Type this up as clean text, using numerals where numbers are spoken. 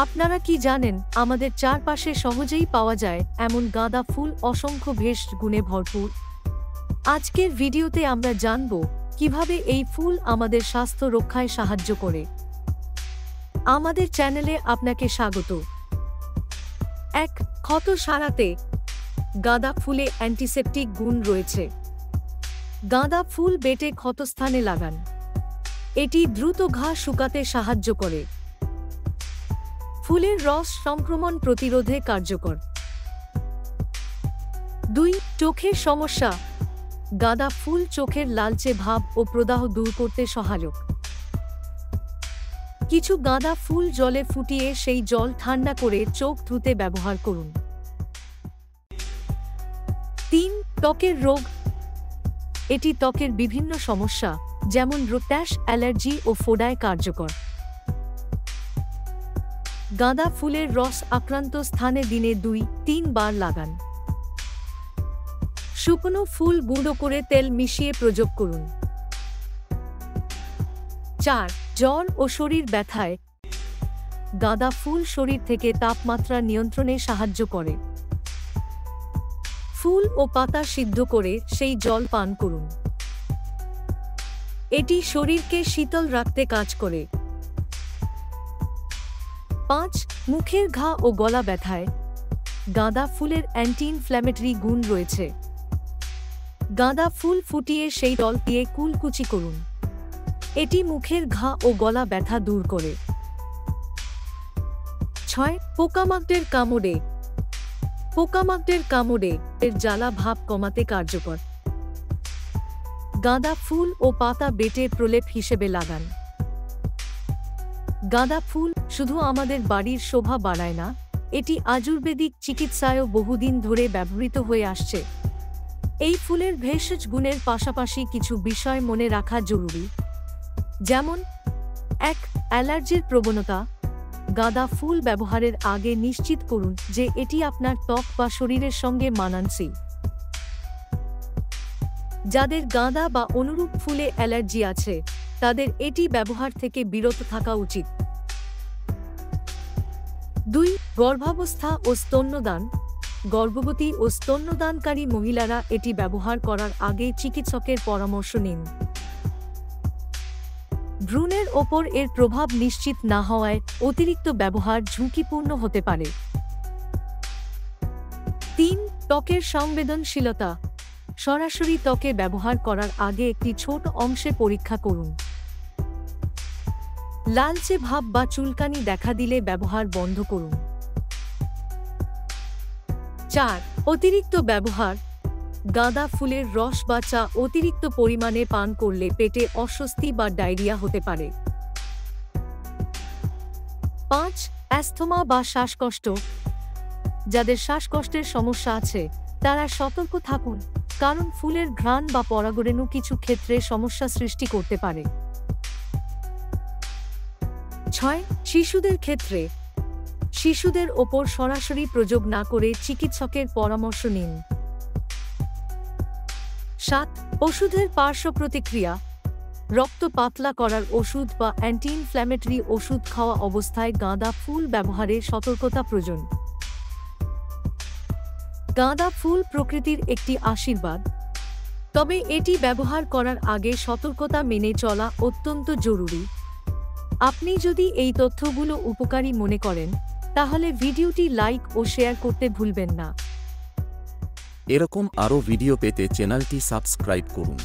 আপনারা কি জানেন, আমাদের চারপাশে সহজেই পাওয়া যায় এমন গাঁদা ফুল অসংখ্য ভেষজ গুণে ভরপুর। আজকের ভিডিওতে আমরা জানব কিভাবে এই ফুল আমাদের স্বাস্থ্য রক্ষায় সাহায্য করে। আমাদের চ্যানেলে আপনাকে স্বাগত। 1. ক্ষত সারাতে গাঁদা ফুলে অ্যান্টিসেপটিক গুণ রয়েছে। গাঁদা ফুল বেটে ক্ষতস্থানে লাগান। এটি দ্রুত ঘা শুকাতে সাহায্য করে। ফুলের রস সংক্রমণ প্রতিরোধে কার্যকর। 2. চোখের সমস্যা গাঁদা ফুল চোখের লালচে ভাব ও প্রদাহ দূর করতে সহায়ক। কিছু গাঁদা ফুল জলে ফুটিয়ে সেই জল ঠান্ডা করে চোখ ধুতে ব্যবহার করুন। 3. ত্বকের রোগ এটি ত্বকের বিভিন্ন সমস্যা যেমন র্যাশ, অ্যালার্জি ও ফোড়ায় কার্যকর। গাঁদা ফুলের রস আক্রান্ত স্থানে দিনে 2-3 বার লাগান। শুকনো ফুল গুঁড়ো করে তেল মিশিয়ে প্রয়োগ করুন। 4. জ্বর ও শরীর ব্যথায় গাঁদা ফুল শরীর থেকে তাপমাত্রা নিয়ন্ত্রণে সাহায্য করে। ফুল ও পাতা সিদ্ধ করে সেই জল পান করুন। এটি শরীরকে শীতল রাখতে কাজ করে। 5. মুখের ঘা ও গলা ব্যথায় গাঁদা ফুলের অ্যান্টি ইনফ্ল্যামেটরি গুণ রয়েছে। গাঁদা ফুল ফুটিয়ে সেই জল দিয়ে কুলকুচি করুন। এটি মুখের ঘা ও গলা ব্যথা দূর করে। 6. পোকামাকড়ের কামড়ে এর জ্বালা ভাব কমাতে কার্যকর। গাঁদা ফুল ও পাতা বেটে প্রলেপ হিসেবে লাগান। গাঁদা ফুল শুধু আমাদের বাড়ির শোভা বাড়ায় না, এটি আয়ুর্বেদিক চিকিৎসায়ও বহুদিন ধরে ব্যবহৃত হয়ে আসছে। এই ফুলের ভেষজ গুণের পাশাপাশি কিছু বিষয় মনে রাখা জরুরি, যেমন 1. অ্যালার্জির প্রবণতা গাঁদা ফুল ব্যবহারের আগে নিশ্চিত করুন যে এটি আপনার ত্বক বা শরীরের সঙ্গে মানানসই। যাদের গাঁদা বা অনুরূপ ফুলে অ্যালার্জি আছে তাদের এটি ব্যবহার থেকে বিরত থাকা উচিত। 2. গর্ভাবস্থা ও স্তন্যদান গর্ভবতী ও স্তন্যদানকারী মহিলারা এটি ব্যবহার করার আগে চিকিৎসকের পরামর্শ নিন। ভ্রূণের ওপর এর প্রভাব নিশ্চিত না হওয়ায় অতিরিক্ত ব্যবহার ঝুঁকিপূর্ণ হতে পারে। 3. ত্বকের সংবেদনশীলতা সরাসরি ত্বকে ব্যবহার করার আগে একটি ছোট অংশে পরীক্ষা করুন। লালচে ভাব বা চুলকানি দেখা দিলে ব্যবহার বন্ধ করুন। 4. অতিরিক্ত ব্যবহার গাঁদা ফুলের রস বা চা অতিরিক্ত পরিমাণে পান করলে পেটে অস্বস্তি বা ডায়রিয়া হতে পারে। 5. অ্যাস্থমা বা শ্বাসকষ্ট যাদের শ্বাসকষ্টের সমস্যা আছে তারা সতর্ক থাকুন, কারণ ফুলের ঘ্রাণ বা পরাগরেণু কিছু ক্ষেত্রে সমস্যা সৃষ্টি করতে পারে। 6. শিশুদের ক্ষেত্রে শিশুদের ওপর সরাসরি প্রয়োগ না করে চিকিৎসকের পরামর্শ নিন। 7. ওষুধের পার্শ্ব প্রতিক্রিয়া রক্ত পাতলা করার ওষুধ বা অ্যান্টি ইনফ্ল্যামেটরি ওষুধ খাওয়া অবস্থায় গাঁদা ফুল ব্যবহারে সতর্কতা প্রয়োজন। গাঁদা ফুল প্রকৃতির একটি আশীর্বাদ, তবে এটি ব্যবহার করার আগে সতর্কতা মেনে চলা অত্যন্ত জরুরি। আপনি যদি এই তথ্যগুলো উপকারী মনে করেন তাহলে ভিডিওটি লাইক ও শেয়ার করতে ভুলবেন না। এরকম আরও ভিডিও পেতে চ্যানেলটি সাবস্ক্রাইব করুন।